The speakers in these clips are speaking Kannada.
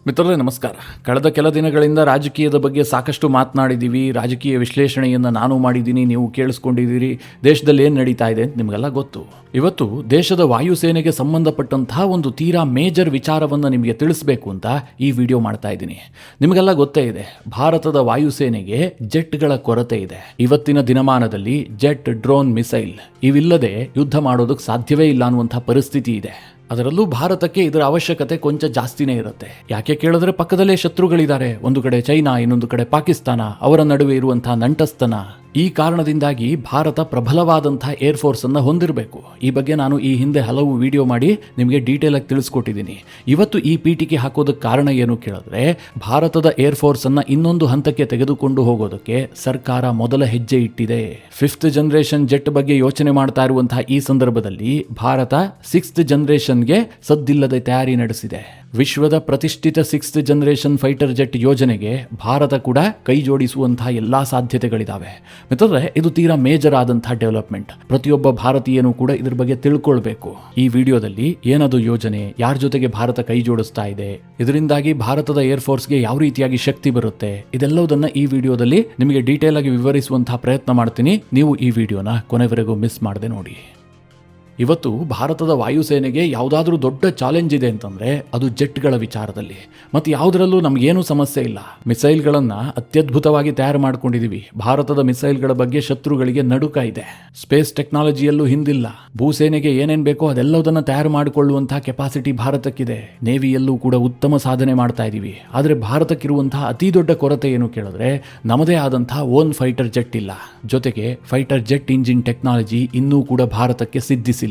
ಮಿತ್ರರೇ ನಮಸ್ಕಾರ. ಕಳೆದ ಕೆಲ ದಿನಗಳಿಂದ ರಾಜಕೀಯದ ಬಗ್ಗೆ ಸಾಕಷ್ಟು ಮಾತನಾಡಿದ್ದೀವಿ. ರಾಜಕೀಯ ವಿಶ್ಲೇಷಣೆಯನ್ನು ನಾನು ಮಾಡಿದ್ದೀನಿ, ನೀವು ಕೇಳಿಸ್ಕೊಂಡಿದ್ದೀರಿ. ದೇಶದಲ್ಲಿ ಏನು ನಡೀತಾ ಇದೆ ಅಂತ ನಿಮಗೆಲ್ಲ ಗೊತ್ತು. ಇವತ್ತು ದೇಶದ ವಾಯುಸೇನೆಗೆ ಸಂಬಂಧಪಟ್ಟಂತಹ ಒಂದು ತೀರಾ ಮೇಜರ್ ವಿಚಾರವನ್ನು ನಿಮಗೆ ತಿಳಿಸಬೇಕು ಅಂತ ಈ ವಿಡಿಯೋ ಮಾಡ್ತಾ ಇದ್ದೀನಿ. ನಿಮಗೆಲ್ಲ ಗೊತ್ತೇ ಇದೆ, ಭಾರತದ ವಾಯುಸೇನೆಗೆ ಜೆಟ್ಗಳ ಕೊರತೆ ಇದೆ. ಇವತ್ತಿನ ದಿನಮಾನದಲ್ಲಿ ಜೆಟ್, ಡ್ರೋನ್, ಮಿಸೈಲ್ ಇವಿಲ್ಲದೆ ಯುದ್ಧ ಮಾಡೋದಕ್ಕೆ ಸಾಧ್ಯವೇ ಇಲ್ಲ ಅನ್ನುವಂಥ ಪರಿಸ್ಥಿತಿ ಇದೆ. ಅದರಲ್ಲೂ ಭಾರತಕ್ಕೆ ಇದರ ಅವಶ್ಯಕತೆ ಕೊಂಚ ಜಾಸ್ತಿನೇ ಇರುತ್ತೆ. ಯಾಕೆ ಕೇಳಿದ್ರೆ ಪಕ್ಕದಲ್ಲೇ ಶತ್ರುಗಳಿದ್ದಾರೆ. ಒಂದು ಕಡೆ ಚೈನಾ, ಇನ್ನೊಂದು ಕಡೆ ಪಾಕಿಸ್ತಾನ, ಅವರ ನಡುವೆ ಇರುವಂತಹ ನಂಟಸ್ತನ. ಈ ಕಾರಣದಿಂದಾಗಿ ಭಾರತ ಪ್ರಬಲವಾದಂತಹ ಏರ್ಫೋರ್ಸ್ ಅನ್ನು ಹೊಂದಿರಬೇಕು. ಈ ಬಗ್ಗೆ ನಾನು ಈ ಹಿಂದೆ ಹಲವು ವಿಡಿಯೋ ಮಾಡಿ ನಿಮಗೆ ಡೀಟೇಲ್ ಆಗಿ ತಿಳಿಸ್ಕೊಟ್ಟಿದ್ದೀನಿ. ಇವತ್ತು ಈ ಪೀಠಿಕೆ ಹಾಕೋದಕ್ಕೆ ಕಾರಣ ಏನು ಕೇಳಿದ್ರೆ, ಭಾರತದ ಏರ್ಫೋರ್ಸ್ ಅನ್ನ ಇನ್ನೊಂದು ಹಂತಕ್ಕೆ ತೆಗೆದುಕೊಂಡು ಹೋಗೋದಕ್ಕೆ ಸರ್ಕಾರ ಮೊದಲ ಹೆಜ್ಜೆ ಇಟ್ಟಿದೆ. 5th ಜನರೇಷನ್ ಜೆಟ್ ಬಗ್ಗೆ ಯೋಚನೆ ಮಾಡ್ತಾ ಇರುವಂತಹ ಈ ಸಂದರ್ಭದಲ್ಲಿ ಭಾರತ 6th ಜನರೇಷನ್ಗೆ ಸದ್ದಿಲ್ಲದೆ ತಯಾರಿ ನಡೆಸಿದೆ. ವಿಶ್ವದ ಪ್ರತಿಷ್ಠಿತ 6th ಜನರೇಷನ್ ಫೈಟರ್ ಜೆಟ್ ಯೋಜನೆಗೆ ಭಾರತ ಕೂಡ ಕೈ ಜೋಡಿಸುವಂತಹ ಎಲ್ಲಾ ಸಾಧ್ಯತೆಗಳಿದಾವೆ. ಮಿತ್ರರೇ, ಇದು ತೀರಾ ಮೇಜರ್ ಆದಂತಹ ಡೆವಲಪ್ಮೆಂಟ್. ಪ್ರತಿಯೊಬ್ಬ ಭಾರತೀಯನೂ ಕೂಡ ಇದ್ರ ಬಗ್ಗೆ ತಿಳ್ಕೊಳ್ಬೇಕು. ಈ ವಿಡಿಯೋದಲ್ಲಿ ಏನದು ಯೋಜನೆ, ಯಾರ ಜೊತೆಗೆ ಭಾರತ ಕೈ ಜೋಡಿಸ್ತಾ ಇದೆ, ಇದರಿಂದಾಗಿ ಭಾರತದ ಏರ್ಫೋರ್ಸ್ಗೆ ಯಾವ ರೀತಿಯಾಗಿ ಶಕ್ತಿ ಬರುತ್ತೆ, ಇದೆಲ್ಲವುದನ್ನ ಈ ವಿಡಿಯೋದಲ್ಲಿ ನಿಮಗೆ ಡೀಟೇಲ್ ಆಗಿ ವಿವರಿಸುವಂತಹ ಪ್ರಯತ್ನ ಮಾಡ್ತೀನಿ. ನೀವು ಈ ವಿಡಿಯೋನ ಕೊನೆವರೆಗೂ ಮಿಸ್ ಮಾಡದೆ ನೋಡಿ. ಇವತ್ತು ಭಾರತದ ವಾಯುಸೇನೆಗೆ ಯಾವುದಾದ್ರೂ ದೊಡ್ಡ ಚಾಲೆಂಜ್ ಇದೆ ಅಂತಂದ್ರೆ ಅದು ಜೆಟ್ಗಳ ವಿಚಾರದಲ್ಲಿ. ಮತ್ತು ಯಾವುದರಲ್ಲೂ ನಮಗೇನು ಸಮಸ್ಯೆ ಇಲ್ಲ. ಮಿಸೈಲ್ಗಳನ್ನು ಅತ್ಯದ್ಭುತವಾಗಿ ತಯಾರು ಮಾಡ್ಕೊಂಡಿದ್ದೀವಿ. ಭಾರತದ ಮಿಸೈಲ್ಗಳ ಬಗ್ಗೆ ಶತ್ರುಗಳಿಗೆ ನಡುಕ ಇದೆ. ಸ್ಪೇಸ್ ಟೆಕ್ನಾಲಜಿಯಲ್ಲೂ ಹಿಂದಿಲ್ಲ. ಭೂಸೇನೆಗೆ ಏನೇನು ಬೇಕೋ ಅದೆಲ್ಲದನ್ನು ತಯಾರು ಮಾಡಿಕೊಳ್ಳುವಂತಹ ಕೆಪಾಸಿಟಿ ಭಾರತಕ್ಕಿದೆ. ನೇವಿಯಲ್ಲೂ ಕೂಡ ಉತ್ತಮ ಸಾಧನೆ ಮಾಡ್ತಾ ಇದ್ದೀವಿ. ಆದರೆ ಭಾರತಕ್ಕಿರುವಂತಹ ಅತಿ ದೊಡ್ಡ ಕೊರತೆ ಏನು ಕೇಳಿದ್ರೆ, ನಮ್ಮದೇ ಆದಂತಹ ಓನ್ ಫೈಟರ್ ಜೆಟ್ ಇಲ್ಲ. ಜೊತೆಗೆ ಫೈಟರ್ ಜೆಟ್ ಇಂಜಿನ್ ಟೆಕ್ನಾಲಜಿ ಇನ್ನೂ ಕೂಡ ಭಾರತಕ್ಕೆ ಸಿದ್ಧಿಸಿಲ್ಲ.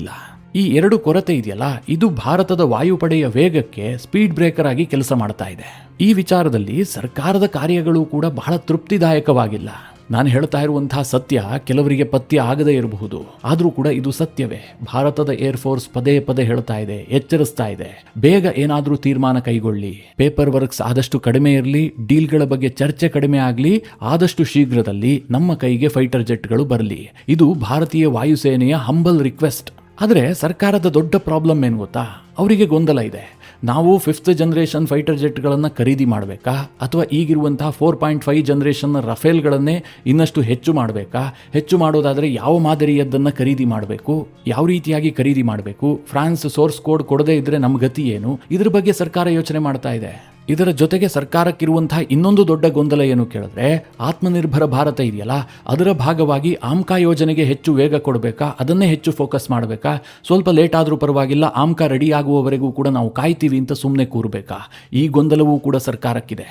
ಈ ಎರಡು ಕೊರತೆ ಇದೆಯಲ್ಲ, ಇದು ಭಾರತದ ವಾಯುಪಡೆಯ ವೇಗಕ್ಕೆ ಸ್ಪೀಡ್ ಬ್ರೇಕರ್ ಆಗಿ ಕೆಲಸ ಮಾಡ್ತಾ ಇದೆ. ಈ ವಿಚಾರದಲ್ಲಿ ಸರ್ಕಾರದ ಕಾರ್ಯಗಳು ಕೂಡ ಬಹಳ ತೃಪ್ತಿದಾಯಕವಾಗಿಲ್ಲ. ನಾನು ಹೇಳ್ತಾ ಇರುವಂತಹ ಸತ್ಯ ಕೆಲವರಿಗೆ ಪಥ್ಯ ಆಗದೇ ಇರಬಹುದು, ಆದರೂ ಕೂಡ ಇದು ಸತ್ಯವೇ. ಭಾರತದ ಏರ್ಫೋರ್ಸ್ ಪದೇ ಪದೇ ಹೇಳ್ತಾ ಇದೆ, ಎಚ್ಚರಿಸ್ತಾ ಇದೆ, ಬೇಗ ಏನಾದರೂ ತೀರ್ಮಾನ ಕೈಗೊಳ್ಳಿ. ಪೇಪರ್ ವರ್ಕ್ಸ್ ಆದಷ್ಟು ಕಡಿಮೆ ಇರಲಿ, ಡೀಲ್ಗಳ ಬಗ್ಗೆ ಚರ್ಚೆ ಕಡಿಮೆ ಆಗಲಿ, ಆದಷ್ಟು ಶೀಘ್ರದಲ್ಲಿ ನಮ್ಮ ಕೈಗೆ ಫೈಟರ್ ಜೆಟ್ಗಳು ಬರಲಿ. ಇದು ಭಾರತೀಯ ವಾಯುಸೇನೆಯ ಹಂಬಲ್ ರಿಕ್ವೆಸ್ಟ್. ಆದರೆ ಸರ್ಕಾರದ ದೊಡ್ಡ ಪ್ರಾಬ್ಲಮ್ ಏನು ಗೊತ್ತಾ, ಅವರಿಗೆ ಗೊಂದಲ ಇದೆ. ನಾವು 5th ಜನರೇಷನ್ ಫೈಟರ್ ಜೆಟ್ಗಳನ್ನು ಖರೀದಿ ಮಾಡಬೇಕಾ, ಅಥವಾ ಈಗಿರುವಂತಹ 4.5 ಜನರೇಷನ್ ರಫೇಲ್ಗಳನ್ನೇ ಇನ್ನಷ್ಟು ಹೆಚ್ಚು ಮಾಡಬೇಕಾ? ಹೆಚ್ಚು ಮಾಡೋದಾದರೆ ಯಾವ ಮಾದರಿಯದ್ದನ್ನು ಖರೀದಿ ಮಾಡಬೇಕು, ಯಾವ ರೀತಿಯಾಗಿ ಖರೀದಿ ಮಾಡಬೇಕು, ಫ್ರಾನ್ಸ್ ಸೋರ್ಸ್ ಕೋಡ್ ಕೊಡದೇ ಇದ್ರೆ ನಮ್ಮ ಗತಿ ಏನು? ಇದ್ರ ಬಗ್ಗೆ ಸರ್ಕಾರ ಯೋಚನೆ ಮಾಡ್ತಾ ಇದೆ. ಇದರ ಜೊತೆಗೆ ಸರ್ಕಾರಕ್ಕಿರುವಂತಹ ಇನ್ನೊಂದು ದೊಡ್ಡ ಗೊಂದಲ ಏನು ಕೇಳಿದ್ರೆ, ಆತ್ಮನಿರ್ಭರ ಭಾರತ ಇದೆಯಲ್ಲ, ಅದರ ಭಾಗವಾಗಿ ಆಮ್ಕಾ ಯೋಜನೆಗೆ ಹೆಚ್ಚು ವೇಗ ಕೊಡಬೇಕಾ, ಅದನ್ನೇ ಹೆಚ್ಚು ಫೋಕಸ್ ಮಾಡಬೇಕಾ? ಸ್ವಲ್ಪ ಲೇಟ್ ಆದರೂ ಪರವಾಗಿಲ್ಲ, ಆಮ್ಕಾ ರೆಡಿ ಆಗುವವರೆಗೂ ಕೂಡ ನಾವು ಕಾಯ್ತೀವಿ ಅಂತ ಸುಮ್ಮನೆ ಕೂರಬೇಕಾ? ಈ ಗೊಂದಲವೂ ಕೂಡ ಸರ್ಕಾರಕ್ಕಿದೆ.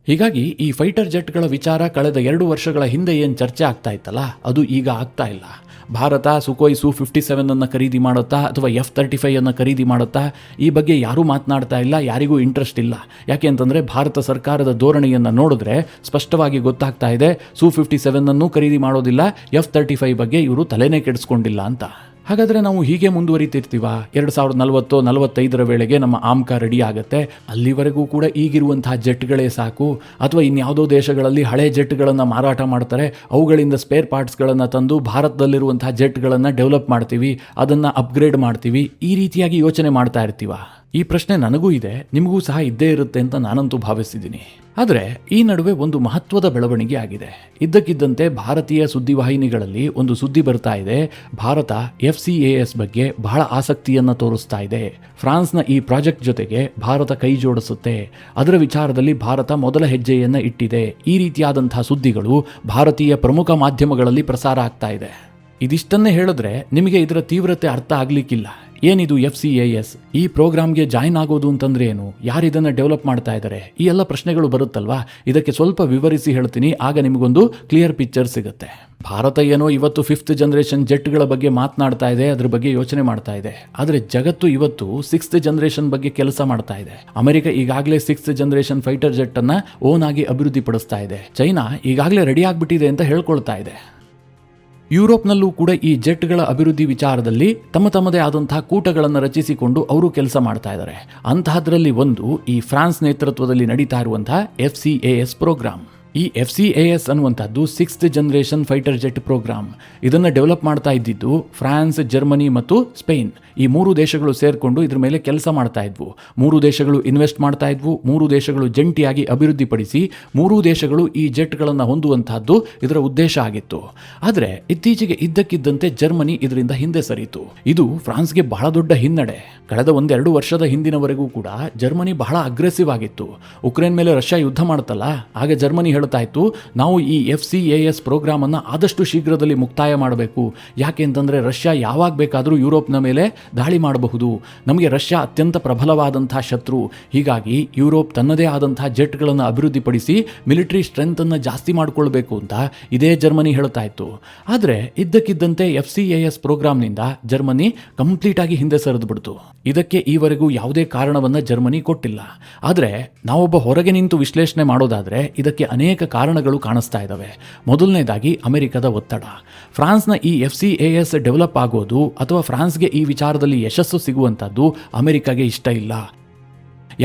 ಹೀಗಾಗಿ ಈ ಫೈಟರ್ ಜೆಟ್ಗಳ ವಿಚಾರ ಕಳೆದ 2 ವರ್ಷಗಳ ಹಿಂದೆ ಏನು ಚರ್ಚೆ ಆಗ್ತಾ ಇತ್ತಲ್ಲ, ಅದು ಈಗ ಆಗ್ತಾ ಇಲ್ಲ. ಭಾರತ ಸುಖೋಯ್ Su-57 ಅನ್ನು ಖರೀದಿ ಮಾಡುತ್ತಾ ಅಥವಾ F-35 ಅನ್ನು ಖರೀದಿ ಮಾಡುತ್ತಾ, ಈ ಬಗ್ಗೆ ಯಾರೂ ಮಾತನಾಡ್ತಾ ಇಲ್ಲ, ಯಾರಿಗೂ ಇಂಟ್ರೆಸ್ಟ್ ಇಲ್ಲ. ಯಾಕೆ ಅಂತಂದರೆ ಭಾರತ ಸರ್ಕಾರದ ಧೋರಣೆಯನ್ನು ನೋಡಿದ್ರೆ ಸ್ಪಷ್ಟವಾಗಿ ಗೊತ್ತಾಗ್ತಾ ಇದೆ, Su-57 ಅನ್ನು ಖರೀದಿ ಮಾಡೋದಿಲ್ಲ, F-35 ಬಗ್ಗೆ ಇವರು ತಲೆನೇ ಕೆಡಿಸ್ಕೊಂಡಿಲ್ಲ ಅಂತ. ಹಾಗಾದರೆ ನಾವು ಹೀಗೆ ಮುಂದುವರಿತಿರ್ತೀವ? 2040-45 ವೇಳೆಗೆ ನಮ್ಮ ಆಮ್ಕಾ ರೆಡಿ ಆಗುತ್ತೆ, ಅಲ್ಲಿವರೆಗೂ ಕೂಡ ಈಗಿರುವಂತಹ ಜೆಟ್ಗಳೇ ಸಾಕು, ಅಥವಾ ಇನ್ಯಾವುದೋ ದೇಶಗಳಲ್ಲಿ ಹಳೆ ಜೆಟ್ಗಳನ್ನು ಮಾರಾಟ ಮಾಡ್ತಾರೆ, ಅವುಗಳಿಂದ ಸ್ಪೇರ್ ಪಾರ್ಟ್ಸ್ಗಳನ್ನು ತಂದು ಭಾರತದಲ್ಲಿರುವಂತಹ ಜೆಟ್ಗಳನ್ನು ಡೆವಲಪ್ ಮಾಡ್ತೀವಿ, ಅದನ್ನು ಅಪ್ಗ್ರೇಡ್ ಮಾಡ್ತೀವಿ, ಈ ರೀತಿಯಾಗಿ ಯೋಚನೆ ಮಾಡ್ತಾ ಇರ್ತೀವ? ಈ ಪ್ರಶ್ನೆ ನನಗೂ ಇದೆ, ನಿಮಗೂ ಸಹ ಇದ್ದೇ ಇರುತ್ತೆ ಅಂತ ನಾನಂತೂ ಭಾವಿಸಿದ್ದೀನಿ. ಆದರೆ ಈ ನಡುವೆ ಒಂದು ಮಹತ್ವದ ಬೆಳವಣಿಗೆ ಆಗಿದೆ. ಇದ್ದಕ್ಕಿದ್ದಂತೆ ಭಾರತೀಯ ಸುದ್ದಿವಾಹಿನಿಗಳಲ್ಲಿ ಒಂದು ಸುದ್ದಿ ಬರ್ತಾ ಇದೆ, ಭಾರತ FCAS ಬಗ್ಗೆ ಬಹಳ ಆಸಕ್ತಿಯನ್ನು ತೋರಿಸ್ತಾ ಇದೆ. ಫ್ರಾನ್ಸ್ನ ಈ ಪ್ರಾಜೆಕ್ಟ್ ಜೊತೆಗೆ ಭಾರತ ಕೈ ಜೋಡಿಸುತ್ತೆ, ಅದರ ವಿಚಾರದಲ್ಲಿ ಭಾರತ ಮೊದಲ ಹೆಜ್ಜೆಯನ್ನು ಇಟ್ಟಿದೆ. ಈ ರೀತಿಯಾದಂತಹ ಸುದ್ದಿಗಳು ಭಾರತೀಯ ಪ್ರಮುಖ ಮಾಧ್ಯಮಗಳಲ್ಲಿ ಪ್ರಸಾರ ಆಗ್ತಾ ಇದೆ. ಇದಿಷ್ಟನ್ನೇ ಹೇಳಿದ್ರೆ ನಿಮಗೆ ಇದರ ತೀವ್ರತೆ ಅರ್ಥ ಆಗ್ಲಿಕ್ಕಿಲ್ಲ. ಏನಿದು FCAS? ಈ ಪ್ರೋಗ್ರಾಮ್ಗೆ ಜಾಯಿನ್ ಆಗೋದು ಅಂತಂದ್ರೆ ಏನು? ಯಾರಿದನ್ನು ಡೆವಲಪ್ ಮಾಡ್ತಾ ಇದ್ದಾರೆ? ಈ ಎಲ್ಲ ಪ್ರಶ್ನೆಗಳು ಬರುತ್ತಲ್ವಾ? ಇದಕ್ಕೆ ಸ್ವಲ್ಪ ವಿವರಿಸಿ ಹೇಳ್ತೀನಿ, ಆಗ ನಿಮಗೊಂದು ಕ್ಲಿಯರ್ ಪಿಕ್ಚರ್ ಸಿಗುತ್ತೆ. ಭಾರತ ಏನೋ ಇವತ್ತು 5th ಜನರೇಷನ್ ಜೆಟ್ಗಳ ಬಗ್ಗೆ ಮಾತನಾಡ್ತಾ ಇದೆ, ಅದ್ರ ಬಗ್ಗೆ ಯೋಚನೆ ಮಾಡ್ತಾ ಇದೆ. ಆದರೆ ಜಗತ್ತು ಇವತ್ತು 6th ಜನರೇಷನ್ ಬಗ್ಗೆ ಕೆಲಸ ಮಾಡ್ತಾ ಇದೆ. ಅಮೆರಿಕ ಈಗಾಗಲೇ 6th ಜನರೇಷನ್ ಫೈಟರ್ ಜೆಟ್ ಅನ್ನ ಓನ್ ಆಗಿ ಅಭಿವೃದ್ಧಿ ಪಡಿಸ್ತಾ ಇದೆ. ಚೈನಾ ಈಗಾಗಲೇ ರೆಡಿ ಆಗಿಬಿಟ್ಟಿದೆ ಅಂತ ಹೇಳ್ಕೊಳ್ತಾ ಇದೆ. ಯುರೋಪ್ನಲ್ಲೂ ಕೂಡ ಈ ಜೆಟ್ಗಳ ಅಭಿವೃದ್ಧಿ ವಿಚಾರದಲ್ಲಿ ತಮ್ಮದೇ ಆದಂತಹ ಕೂಟಗಳನ್ನು ರಚಿಸಿಕೊಂಡು ಅವರು ಕೆಲಸ ಮಾಡ್ತಾ ಇದ್ದಾರೆ. ಅಂತಹದ್ರಲ್ಲಿ ಒಂದು ಈ ಫ್ರಾನ್ಸ್ ನೇತೃತ್ವದಲ್ಲಿ ನಡೀತಾ ಇರುವಂತಹ FCAS ಪ್ರೋಗ್ರಾಮ್. ಈ FCAS ಅನ್ನುವಂಥದ್ದು 6th generation fighter jet program. ಇದನ್ನು ಡೆವಲಪ್ ಮಾಡ್ತಾ ಇದ್ದಿದ್ದು ಫ್ರಾನ್ಸ್, ಜರ್ಮನಿ ಮತ್ತು ಸ್ಪೇನ್. ಈ 3 ದೇಶಗಳು ಸೇರಿಕೊಂಡು ಇದ್ರ ಮೇಲೆ ಕೆಲಸ ಮಾಡ್ತಾ ಇದ್ವು. 3 ದೇಶಗಳು ಇನ್ವೆಸ್ಟ್ ಮಾಡ್ತಾ ಇದ್ವು. 3 ದೇಶಗಳು ಜಂಟಿಯಾಗಿ ಅಭಿವೃದ್ಧಿಪಡಿಸಿ 3 ದೇಶಗಳು ಈ ಜೆಟ್ಗಳನ್ನು ಹೊಂದುವಂತಹದ್ದು ಇದರ ಉದ್ದೇಶ ಆಗಿತ್ತು. ಆದರೆ ಇತ್ತೀಚೆಗೆ ಇದ್ದಕ್ಕಿದ್ದಂತೆ ಜರ್ಮನಿ ಇದರಿಂದ ಹಿಂದೆ ಸರಿಯಿತು. ಇದು ಫ್ರಾನ್ಸ್ಗೆ ಬಹಳ ದೊಡ್ಡ ಹಿನ್ನಡೆ. ಕಳೆದ 1-2 ವರ್ಷದ ಹಿಂದಿನವರೆಗೂ ಕೂಡ ಜರ್ಮನಿ ಬಹಳ ಅಗ್ರೆಸಿವ್ ಆಗಿತ್ತು. ಉಕ್ರೇನ್ ಮೇಲೆ ರಷ್ಯಾ ಯುದ್ಧ ಮಾಡುತ್ತಲ್ಲ, ಆಗ ಜರ್ಮನಿ ಹೇಳ್ತಾ ಇತ್ತು, ನಾವು ಈ FCAS ಪ್ರೋಗ್ರಾಮ್ ಅನ್ನು ಆದಷ್ಟು ಶೀಘ್ರದಲ್ಲಿ ಮುಕ್ತಾಯ ಮಾಡಬೇಕು. ಯಾಕೆ ಅಂತಂದ್ರೆ ರಷ್ಯಾ ಯಾವಾಗ ಬೇಕಾದರೂ ಯುರೋಪ್ನ ಮೇಲೆ ದಾಳಿ ಮಾಡಬಹುದು. ನಮಗೆ ರಷ್ಯಾ ಅತ್ಯಂತ ಪ್ರಬಲವಾದಂತಹ ಶತ್ರು. ಹೀಗಾಗಿ ಯುರೋಪ್ ತನ್ನದೇ ಆದಂತಹ ಜೆಟ್ಗಳನ್ನು ಅಭಿವೃದ್ಧಿಪಡಿಸಿ ಮಿಲಿಟರಿ ಸ್ಟ್ರೆಂತ್ ಅನ್ನು ಜಾಸ್ತಿ ಮಾಡಿಕೊಳ್ಬೇಕು ಅಂತ ಇದೇ ಜರ್ಮನಿ ಹೇಳ್ತಾ ಇತ್ತು. ಆದರೆ ಇದ್ದಕ್ಕಿದ್ದಂತೆ FCAS ಪ್ರೋಗ್ರಾಮ್ನಿಂದ ಜರ್ಮನಿ ಕಂಪ್ಲೀಟ್ ಆಗಿ ಹಿಂದೆ ಸರಿದು ಬಿಡ್ತು. ಇದಕ್ಕೆ ಈವರೆಗೂ ಯಾವುದೇ ಕಾರಣವನ್ನ ಜರ್ಮನಿ ಕೊಟ್ಟಿಲ್ಲ. ಆದರೆ ನಾವೊಬ್ಬ ಹೊರಗೆ ನಿಂತು ವಿಶ್ಲೇಷಣೆ ಮಾಡೋದಾದ್ರೆ ಇದಕ್ಕೆ ಅನೇಕ ಕಾರಣಗಳು ಕಾಣಿಸ್ತಾ ಇದ್ದಾವೆ. ಮೊದಲನೇದಾಗಿ ಅಮೆರಿಕದ ಒತ್ತಡ. ಫ್ರಾನ್ಸ್ನ ಈ FCAS ಡೆವಲಪ್ ಆಗೋದು ಅಥವಾ ಫ್ರಾನ್ಸ್ಗೆ ಈ ವಿಚಾರದಲ್ಲಿ ಯಶಸ್ಸು ಸಿಗುವಂಥದ್ದು ಅಮೆರಿಕಾಗೆ ಇಷ್ಟ ಇಲ್ಲ.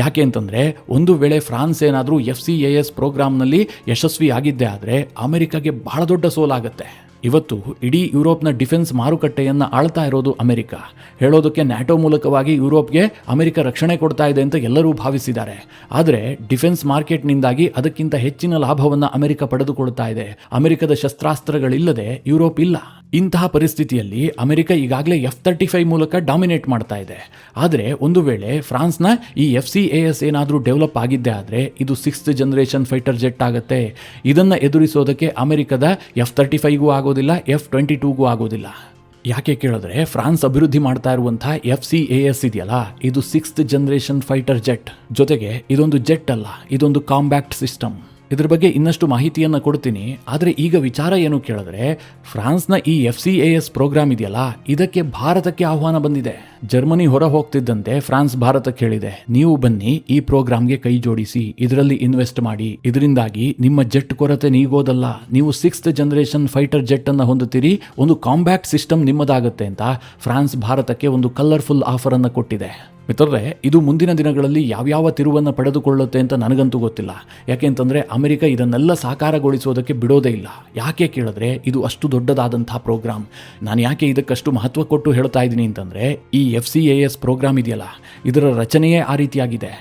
ಯಾಕೆ ಅಂತಂದರೆ ಒಂದು ವೇಳೆ ಫ್ರಾನ್ಸ್ ಏನಾದರೂ FCAS ಪ್ರೋಗ್ರಾಮ್ನಲ್ಲಿ ಯಶಸ್ವಿ ಆಗಿದ್ದೇ ಆದರೆ ಅಮೆರಿಕಾಗೆ ಬಹಳ ದೊಡ್ಡ ಸೋಲಾಗುತ್ತೆ. ಇವತ್ತು ಇಡೀ ಯುರೋಪ್ನ ಡಿಫೆನ್ಸ್ ಮಾರುಕಟ್ಟೆಯನ್ನು ಆಳ್ತಾ ಇರೋದು ಅಮೆರಿಕ. ಹೇಳೋದಕ್ಕೆ ನ್ಯಾಟೋ ಮೂಲಕವಾಗಿ ಯುರೋಪ್ಗೆ ಅಮೆರಿಕ ರಕ್ಷಣೆ ಕೊಡ್ತಾ ಇದೆ ಅಂತ ಎಲ್ಲರೂ ಭಾವಿಸಿದ್ದಾರೆ. ಆದರೆ ಡಿಫೆನ್ಸ್ ಮಾರ್ಕೆಟ್ನಿಂದಾಗಿ ಅದಕ್ಕಿಂತ ಹೆಚ್ಚಿನ ಲಾಭವನ್ನು ಅಮೆರಿಕ ಪಡೆದುಕೊಳ್ತಾ ಇದೆ. ಅಮೆರಿಕದ ಶಸ್ತ್ರಾಸ್ತ್ರಗಳಿಲ್ಲದೆ ಯುರೋಪ್ ಇಲ್ಲ. ಇಂತಹ ಪರಿಸ್ಥಿತಿಯಲ್ಲಿ ಅಮೆರಿಕ ಈಗಾಗಲೇ F-35 ಮೂಲಕ ಡಾಮಿನೇಟ್ ಮಾಡ್ತಾ ಇದೆ. ಆದರೆ ಒಂದು ವೇಳೆ ಫ್ರಾನ್ಸ್ನ ಈ FCAS ಏನಾದರೂ ಡೆವಲಪ್ ಆಗಿದ್ದೇ ಆದರೆ ಇದು 6th ಜನರೇಷನ್ ಫೈಟರ್ ಜೆಟ್ ಆಗುತ್ತೆ. ಇದನ್ನು ಎದುರಿಸೋದಕ್ಕೆ ಅಮೆರಿಕದ F-35ಗೂ ಆಗೋದಿಲ್ಲ, F-22ಗೂ ಆಗೋದಿಲ್ಲ. ಯಾಕೆ ಕೇಳಿದ್ರೆ ಫ್ರಾನ್ಸ್ ಅಭಿವೃದ್ಧಿ ಮಾಡ್ತಾ ಇರುವಂತಹ FCAS ಇದೆಯಲ್ಲ, ಇದು 6th ಜನರೇಷನ್ ಫೈಟರ್ ಜೆಟ್. ಜೊತೆಗೆ ಇದೊಂದು ಜೆಟ್ ಅಲ್ಲ, ಇದೊಂದು ಕಾಂಬ್ಯಾಕ್ಟ್ ಸಿಸ್ಟಮ್. ಇದ್ರ ಬಗ್ಗೆ ಇನ್ನಷ್ಟು ಮಾಹಿತಿಯನ್ನು ಕೊಡ್ತೀನಿ. ಆದರೆ ಈಗ ವಿಚಾರ ಏನು ಕೇಳಿದ್ರೆ ಫ್ರಾನ್ಸ್ನ ಈ FCAS ಪ್ರೋಗ್ರಾಮ್ ಇದೆಯಲ್ಲ, ಇದಕ್ಕೆ ಭಾರತಕ್ಕೆ ಆಹ್ವಾನ ಬಂದಿದೆ. ಜರ್ಮನಿ ಹೊರ ಹೋಗ್ತಿದ್ದಂತೆ ಫ್ರಾನ್ಸ್ ಭಾರತಕ್ಕೆ ಹೇಳಿದೆ, ನೀವು ಬನ್ನಿ ಈ ಪ್ರೋಗ್ರಾಮ್ಗೆ ಕೈ ಜೋಡಿಸಿ, ಇದರಲ್ಲಿ ಇನ್ವೆಸ್ಟ್ ಮಾಡಿ. ಇದರಿಂದಾಗಿ ನಿಮ್ಮ ಜೆಟ್ ಕೊರತೆ ನೀಗೋದಲ್ಲ, ನೀವು 6th ಜನರೇಷನ್ ಫೈಟರ್ ಜೆಟ್ ಅನ್ನು ಹೊಂದುತ್ತೀರಿ, ಒಂದು ಕಾಂಬ್ಯಾಕ್ಟ್ ಸಿಸ್ಟಮ್ ನಿಮ್ಮದಾಗುತ್ತೆ ಅಂತ ಫ್ರಾನ್ಸ್ ಭಾರತಕ್ಕೆ ಒಂದು ಕಲರ್ಫುಲ್ ಆಫರ್ ಅನ್ನು ಕೊಟ್ಟಿದೆ. ಮಿತ್ರರೇ, ಇದು ಮುಂದಿನ ದಿನಗಳಲ್ಲಿ ಯಾವ್ಯಾವ ತಿರುವನ್ನು ಪಡೆದುಕೊಳ್ಳುತ್ತೆ ಅಂತ ನನಗಂತೂ ಗೊತ್ತಿಲ್ಲ. ಯಾಕೆ ಅಂತಂದರೆ ಅಮೆರಿಕ ಇದನ್ನೆಲ್ಲ ಸಾಕಾರಗೊಳಿಸೋದಕ್ಕೆ ಬಿಡೋದೇ ಇಲ್ಲ. ಯಾಕೆ ಕೇಳಿದ್ರೆ ಇದು ಅಷ್ಟು ದೊಡ್ಡದಾದಂತಹ ಪ್ರೋಗ್ರಾಮ್. ನಾನು ಯಾಕೆ ಇದಕ್ಕಷ್ಟು ಮಹತ್ವ ಕೊಟ್ಟು ಹೇಳ್ತಾ ಇದ್ದೀನಿ ಅಂತಂದರೆ ಈ FCAS ಪ್ರೋಗ್ರಾಮ್ ಇದೆಯಲ್ಲ, ಇದರ ರಚನೆಯೇ ಆ ರೀತಿಯಾಗಿದೆ.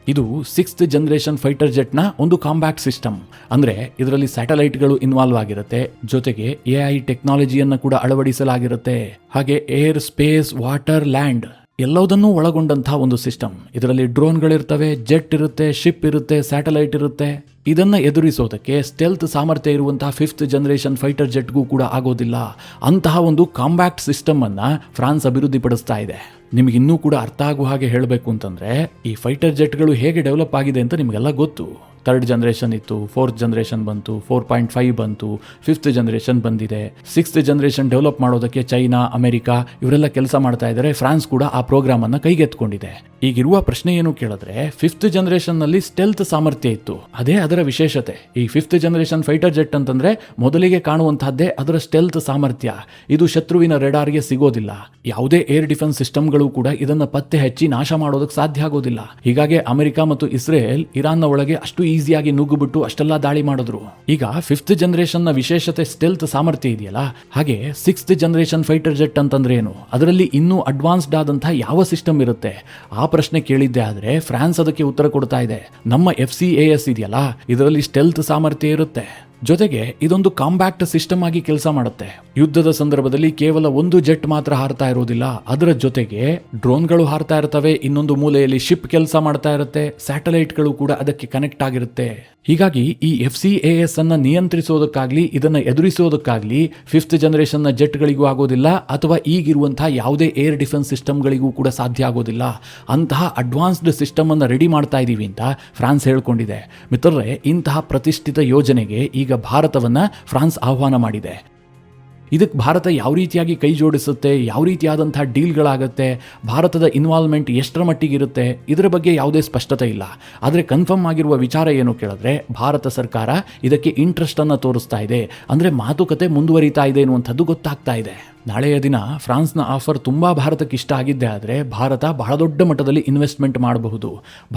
ಇದು 6th ಜನರೇಷನ್ ಫೈಟರ್ ಜೆಟ್ನ ಒಂದು ಕಾಂಬ್ಯಾಕ್ಟ್ ಸಿಸ್ಟಮ್. ಅಂದರೆ ಇದರಲ್ಲಿ ಸ್ಯಾಟಲೈಟ್ಗಳು ಇನ್ವಾಲ್ವ್ ಆಗಿರುತ್ತೆ, ಜೊತೆಗೆ AI ಟೆಕ್ನಾಲಜಿಯನ್ನು ಕೂಡ ಅಳವಡಿಸಲಾಗಿರುತ್ತೆ. ಹಾಗೆ ಏರ್, ಸ್ಪೇಸ್, ವಾಟರ್, ಲ್ಯಾಂಡ್ ಎಲ್ಲದನ್ನೂ ಒಳಗೊಂಡಂತಹ ಒಂದು ಸಿಸ್ಟಮ್. ಇದರಲ್ಲಿ ಡ್ರೋನ್ಗಳಿರ್ತವೆ, ಜೆಟ್ ಇರುತ್ತೆ, ಶಿಪ್ ಇರುತ್ತೆ, ಸ್ಯಾಟಲೈಟ್ ಇರುತ್ತೆ. ಇದನ್ನು ಎದುರಿಸೋದಕ್ಕೆ ಸ್ಟೆಲ್ತ್ ಸಾಮರ್ಥ್ಯ ಇರುವಂತಹ 5th ಜನರೇಷನ್ ಫೈಟರ್ ಜೆಟ್ಗೂ ಕೂಡ ಆಗೋದಿಲ್ಲ. ಅಂತಹ ಒಂದು ಕಾಂಬ್ಯಾಕ್ಟ್ ಸಿಸ್ಟಮ್ ಅನ್ನು ಫ್ರಾನ್ಸ್ ಅಭಿವೃದ್ಧಿಪಡಿಸ್ತಾ ಇದೆ. ನಿಮಗೆ ಇನ್ನೂ ಕೂಡ ಅರ್ಥ ಆಗುವ ಹಾಗೆ ಹೇಳಬೇಕು ಅಂತಂದರೆ ಈ ಫೈಟರ್ ಜೆಟ್ಗಳು ಹೇಗೆ ಡೆವಲಪ್ ಆಗಿದೆ ಅಂತ ನಿಮಗೆಲ್ಲ ಗೊತ್ತು. 3rd ಜನರೇಷನ್ ಇತ್ತು, 4th ಜನರೇಷನ್ ಬಂತು, 4.5 ಬಂತು, 5th ಜನರೇಷನ್ ಬಂದಿದೆ. 6th ಜನರೇಷನ್ ಡೆವಲಪ್ ಮಾಡೋದಕ್ಕೆ ಚೈನಾ, ಅಮೆರಿಕ ಇವರೆಲ್ಲ ಕೆಲಸ ಮಾಡ್ತಾ ಇದ್ದಾರೆ. ಫ್ರಾನ್ಸ್ ಕೂಡ ಆ ಪ್ರೋಗ್ರಾಮ್ ಅನ್ನು ಕೈಗೆತ್ಕೊಂಡಿದೆ. ಈಗಿರುವ ಪ್ರಶ್ನೆ ಏನು ಕೇಳಿದ್ರೆ 5th ಜನರೇಷನ್ನಲ್ಲಿ ಸ್ಟೆಲ್ತ್ ಸಾಮರ್ಥ್ಯ ಇತ್ತು, ಅದೇ ಅದರ ವಿಶೇಷತೆ. ಈ 5th ಜನರೇಷನ್ ಫೈಟರ್ ಜೆಟ್ ಅಂತಂದ್ರೆ ಮೊದಲಿಗೆ ಕಾಣುವಂತಹದ್ದೇ ಅದರ ಸ್ಟೆಲ್ತ್ ಸಾಮರ್ಥ್ಯ. ಇದು ಶತ್ರುವಿನ ರೆಡಾರ್ಗೆ ಸಿಗೋದಿಲ್ಲ. ಯಾವುದೇ ಏರ್ ಡಿಫೆನ್ಸ್ ಸಿಸ್ಟಮ್ಗಳು ಕೂಡ ಇದನ್ನ ಪತ್ತೆ ಹಚ್ಚಿ ನಾಶ ಮಾಡೋದಕ್ಕೆ ಸಾಧ್ಯ ಆಗೋದಿಲ್ಲ. ಹೀಗಾಗಿ ಅಮೆರಿಕ ಮತ್ತು ಇಸ್ರೇಲ್ ಇರಾನ್ನ ಒಳಗೆ ಅಷ್ಟು ಈಸಿಯಾಗಿ ನುಗ್ಗುಬಿಟ್ಟು ಅಷ್ಟೆಲ್ಲ ದಾಳಿ ಮಾಡಿದ್ರು. ಈಗ 5th ಜನರೇಷನ್ ನ ವಿಶೇಷತೆ ಸ್ಟೆಲ್ತ್ ಸಾಮರ್ಥ್ಯ ಇದೆಯಲ್ಲ, ಹಾಗೆ 6th ಜನರೇಷನ್ ಫೈಟರ್ ಜೆಟ್ ಅಂತಂದ್ರೆ ಏನು, ಅದರಲ್ಲಿ ಇನ್ನೂ ಅಡ್ವಾನ್ಸ್ಡ್ ಆದಂತಹ ಯಾವ ಸಿಸ್ಟಮ್ ಇರುತ್ತೆ? ಆ ಪ್ರಶ್ನೆ ಕೇಳಿದ್ದೆ ಆದರೆ ಫ್ರಾನ್ಸ್ ಅದಕ್ಕೆ ಉತ್ತರ ಕೊಡ್ತಾ ಇದೆ. ನಮ್ಮ FCAS ಇದೆಯಲ್ಲ, ಇದರಲ್ಲಿ ಸ್ಟೆಲ್ತ್ ಸಾಮರ್ಥ್ಯ ಇರುತ್ತೆ, ಜೊತೆಗೆ ಇದೊಂದು ಕಾಂಬ್ಯಾಕ್ಟ್ ಸಿಸ್ಟಮ್ ಆಗಿ ಕೆಲಸ ಮಾಡುತ್ತೆ. ಯುದ್ಧದ ಸಂದರ್ಭದಲ್ಲಿ ಕೇವಲ ಒಂದು ಜೆಟ್ ಮಾತ್ರ ಹಾರ್ತಾ ಇರೋದಿಲ್ಲ, ಅದರ ಜೊತೆಗೆ ಡ್ರೋನ್ಗಳು ಹಾರ್ತಾ ಇರ್ತವೆ, ಇನ್ನೊಂದು ಮೂಲೆಯಲ್ಲಿ ಶಿಪ್ ಕೆಲಸ ಮಾಡ್ತಾ ಇರುತ್ತೆ, ಸ್ಯಾಟಲೈಟ್ಗಳು ಕೂಡ ಅದಕ್ಕೆ ಕನೆಕ್ಟ್ ಆಗಿರುತ್ತೆ. ಹೀಗಾಗಿ ಈ FCAS ಅನ್ನ ನಿಯಂತ್ರಿಸೋದಕ್ಕಾಗ್ಲಿ ಇದನ್ನ ಎದುರಿಸೋದಕ್ಕಾಗ್ಲಿ 5th ಜನರೇಷನ್ ನ ಜೆಟ್ಗಳಿಗೂ ಆಗೋದಿಲ್ಲ, ಅಥವಾ ಈಗಿರುವಂತಹ ಯಾವುದೇ ಏರ್ ಡಿಫೆನ್ಸ್ ಸಿಸ್ಟಮ್ಗಳಿಗೂ ಕೂಡ ಸಾಧ್ಯ ಆಗೋದಿಲ್ಲ. ಅಂತಹ ಅಡ್ವಾನ್ಸ್ಡ್ ಸಿಸ್ಟಮ್ ಅನ್ನು ರೆಡಿ ಮಾಡ್ತಾ ಇದೀವಿ ಅಂತ ಫ್ರಾನ್ಸ್ ಹೇಳ್ಕೊಂಡಿದೆ. ಮಿತ್ರರೇ, ಇಂತಹ ಪ್ರತಿಷ್ಠಿತ ಯೋಜನೆಗೆ ಈಗ ಭಾರತವನ್ನ ಫ್ರಾನ್ಸ್ ಆಹ್ವಾನ ಮಾಡಿದೆ. ಇದಕ್ಕೆ ಭಾರತ ಯಾವ ರೀತಿಯಾಗಿ ಕೈ ಜೋಡಿಸುತ್ತೆ, ಯಾವ ರೀತಿಯಾದಂಥ ಡೀಲ್ಗಳಾಗುತ್ತೆ, ಭಾರತದ ಇನ್ವಾಲ್ವ್ಮೆಂಟ್ ಎಷ್ಟರ ಮಟ್ಟಿಗಿರುತ್ತೆ, ಇದರ ಬಗ್ಗೆ ಯಾವುದೇ ಸ್ಪಷ್ಟತೆ ಇಲ್ಲ. ಆದರೆ ಕನ್ಫರ್ಮ್ ಆಗಿರುವ ವಿಚಾರ ಏನು ಕೇಳಿದ್ರೆ, ಭಾರತ ಸರ್ಕಾರ ಇದಕ್ಕೆ ಇಂಟ್ರೆಸ್ಟನ್ನು ತೋರಿಸ್ತಾ ಇದೆ, ಅಂದರೆ ಮಾತುಕತೆ ಮುಂದುವರಿತಾ ಇದೆ ಎನ್ನುವಂಥದ್ದು ಗೊತ್ತಾಗ್ತಾ ಇದೆ. ನಾಳೆಯ ದಿನ ಫ್ರಾನ್ಸ್ನ ಆಫರ್ ತುಂಬ ಭಾರತಕ್ಕೆ ಇಷ್ಟ ಆಗಿದ್ದೇ ಆದರೆ ಭಾರತ ಬಹಳ ದೊಡ್ಡ ಮಟ್ಟದಲ್ಲಿ ಇನ್ವೆಸ್ಟ್ಮೆಂಟ್ ಮಾಡಬಹುದು.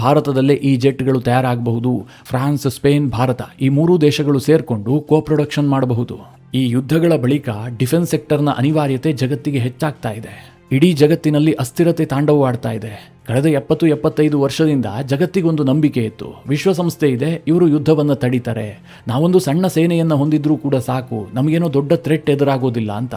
ಭಾರತದಲ್ಲೇ ಈ ಜೆಟ್ಗಳು ತಯಾರಾಗಬಹುದು. ಫ್ರಾನ್ಸ್, ಸ್ಪೇನ್, ಭಾರತ ಈ ಮೂರೂ ದೇಶಗಳು ಸೇರಿಕೊಂಡು ಪ್ರೊಡಕ್ಷನ್ ಮಾಡಬಹುದು. ಈ ಯುದ್ಧಗಳ ಬಳಿಕ ಡಿಫೆನ್ಸ್ ಸೆಕ್ಟರ್ನ ಅನಿವಾರ್ಯತೆ ಜಗತ್ತಿಗೆ ಹೆಚ್ಚಾಗ್ತಾ ಇದೆ. ಇಡೀ ಜಗತ್ತಿನಲ್ಲಿ ಅಸ್ಥಿರತೆ ತಾಂಡವವಾಡ್ತಾ ಇದೆ. ಕಳೆದ 70-75 ವರ್ಷದಿಂದ ಜಗತ್ತಿಗೊಂದು ನಂಬಿಕೆ ಇತ್ತು, ವಿಶ್ವಸಂಸ್ಥೆ ಇದೆ, ಇವರು ಯುದ್ಧವನ್ನು ತಡೀತಾರೆ, ನಾವೊಂದು ಸಣ್ಣ ಸೇನೆಯನ್ನು ಹೊಂದಿದ್ರೂ ಕೂಡ ಸಾಕು, ನಮಗೇನೋ ದೊಡ್ಡ ಥ್ರೆಟ್ ಎದುರಾಗೋದಿಲ್ಲ ಅಂತ.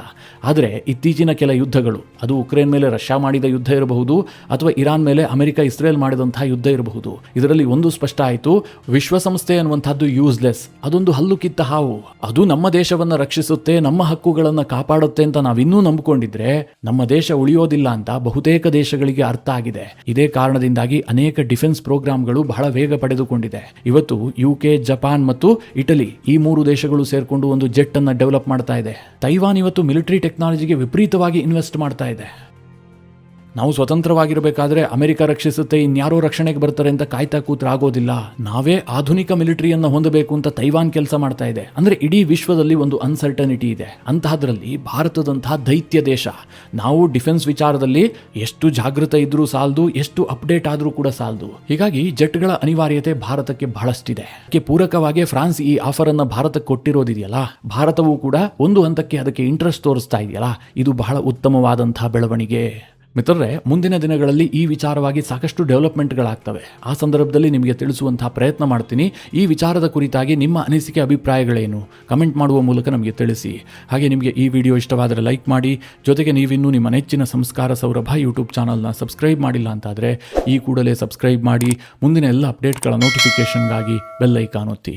ಆದರೆ ಇತ್ತೀಚಿನ ಕೆಲ ಯುದ್ಧಗಳು, ಅದು ಉಕ್ರೇನ್ ಮೇಲೆ ರಷ್ಯಾ ಮಾಡಿದ ಯುದ್ಧ ಇರಬಹುದು ಅಥವಾ ಇರಾನ್ ಮೇಲೆ ಅಮೆರಿಕ ಇಸ್ರೇಲ್ ಮಾಡಿದಂತಹ ಯುದ್ಧ ಇರಬಹುದು, ಇದರಲ್ಲಿ ಒಂದು ಸ್ಪಷ್ಟ ಆಯಿತು, ವಿಶ್ವಸಂಸ್ಥೆ ಅನ್ನುವಂಥದ್ದು ಯೂಸ್ಲೆಸ್, ಅದೊಂದು ಹಲ್ಲು ಕಿತ್ತ ಹಾವು. ಅದು ನಮ್ಮ ದೇಶವನ್ನು ರಕ್ಷಿಸುತ್ತೆ, ನಮ್ಮ ಹಕ್ಕುಗಳನ್ನು ಕಾಪಾಡುತ್ತೆ ಅಂತ ನಾವಿನ್ನೂ ನಂಬಿಕೊಂಡಿದ್ರೆ ನಮ್ಮ ದೇಶ ಉಳಿಯೋದಿಲ್ಲ ಅಂತ ಬಹುತೇಕ ದೇಶಗಳಿಗೆ ಅರ್ಥ ಆಗಿದೆ. ಇದೇ ಕಾರಣದಿಂದಾಗಿ ಅನೇಕ ಡಿಫೆನ್ಸ್ ಪ್ರೋಗ್ರಾಂಗಳು ಬಹಳ ವೇಗ ಪಡೆದುಕೊಂಡಿದೆ. ಇವತ್ತು UK, ಜಪಾನ್ ಮತ್ತು ಇಟಲಿ ಈ ಮೂರು ದೇಶಗಳು ಸೇರ್ಕೊಂಡು ಒಂದು ಜೆಟ್ ಅನ್ನು ಡೆವಲಪ್ ಮಾಡ್ತಾ ಇದೆ. ತೈವಾನ್ ಇವತ್ತು ಮಿಲಿಟರಿ ಟೆಕ್ನಾಲಜಿಗೆ ವಿಪರೀತವಾಗಿ ಇನ್ವೆಸ್ಟ್ ಮಾಡ್ತಾ ಇದೆ. ನಾವು ಸ್ವತಂತ್ರವಾಗಿರಬೇಕಾದ್ರೆ ಅಮೆರಿಕ ರಕ್ಷಿಸುತ್ತೆ, ಇನ್ಯಾರೋ ರಕ್ಷಣೆಗೆ ಬರ್ತಾರೆ ಅಂತ ಕಾಯ್ತಾ ಕೂತ್ರೆ ಆಗೋದಿಲ್ಲ. ನಾವೇ ಆಧುನಿಕ ಮಿಲಿಟರಿಯನ್ನು ಹೊಂದಬೇಕು ಅಂತ ತೈವಾನ್ ಕೆಲಸ ಮಾಡ್ತಾ ಇದೆ. ಅಂದರೆ ಇಡೀ ವಿಶ್ವದಲ್ಲಿ ಒಂದು ಅನ್ಸರ್ಟನಿಟಿ ಇದೆ. ಅಂತಹದ್ರಲ್ಲಿ ಭಾರತದಂತಹ ದೈತ್ಯ ದೇಶ, ನಾವು ಡಿಫೆನ್ಸ್ ವಿಚಾರದಲ್ಲಿ ಎಷ್ಟು ಜಾಗೃತ ಇದ್ರೂ ಸಾಲದು, ಎಷ್ಟು ಅಪ್ಡೇಟ್ ಆದರೂ ಕೂಡ ಸಾಲದು. ಹೀಗಾಗಿ ಜೆಟ್ಗಳ ಅನಿವಾರ್ಯತೆ ಭಾರತಕ್ಕೆ ಬಹಳಷ್ಟಿದೆ. ಅದಕ್ಕೆ ಪೂರಕವಾಗಿ ಫ್ರಾನ್ಸ್ ಈ ಆಫರ್ ಅನ್ನು ಭಾರತಕ್ಕೆ ಕೊಟ್ಟಿರೋದಿದೆಯಲ್ಲ, ಭಾರತವೂ ಕೂಡ ಒಂದು ಹಂತಕ್ಕೆ ಅದಕ್ಕೆ ಇಂಟ್ರೆಸ್ಟ್ ತೋರಿಸ್ತಾ ಇದೆಯಲ್ಲ, ಇದು ಬಹಳ ಉತ್ತಮವಾದಂತಹ ಬೆಳವಣಿಗೆ. ಮಿತ್ರರೇ, ಮುಂದಿನ ದಿನಗಳಲ್ಲಿ ಈ ವಿಚಾರವಾಗಿ ಸಾಕಷ್ಟು ಡೆವಲಪ್ಮೆಂಟ್ಗಳಾಗ್ತವೆ. ಆ ಸಂದರ್ಭದಲ್ಲಿ ನಿಮಗೆ ತಿಳಿಸುವಂತಹ ಪ್ರಯತ್ನ ಮಾಡ್ತೀನಿ. ಈ ವಿಚಾರದ ಕುರಿತಾಗಿ ನಿಮ್ಮ ಅನಿಸಿಕೆ, ಅಭಿಪ್ರಾಯಗಳೇನು ಕಮೆಂಟ್ ಮಾಡುವ ಮೂಲಕ ನಮಗೆ ತಿಳಿಸಿ. ಹಾಗೆ ನಿಮಗೆ ಈ ವಿಡಿಯೋ ಇಷ್ಟವಾದರೆ ಲೈಕ್ ಮಾಡಿ. ಜೊತೆಗೆ ನೀವಿನ್ನೂ ನಿಮ್ಮ ನೆಚ್ಚಿನ ಸಂಸ್ಕಾರ ಸೌರಭ ಯೂಟ್ಯೂಬ್ ಚಾನಲ್ನ ಸಬ್ಸ್ಕ್ರೈಬ್ ಮಾಡಿಲ್ಲ ಅಂತಾದರೆ ಈ ಕೂಡಲೇ ಸಬ್ಸ್ಕ್ರೈಬ್ ಮಾಡಿ. ಮುಂದಿನ ಎಲ್ಲ ಅಪ್ಡೇಟ್ಗಳ ನೋಟಿಫಿಕೇಷನ್ಗಾಗಿ ಬೆಲ್ ಐಕಾನ್ ಒತ್ತಿ.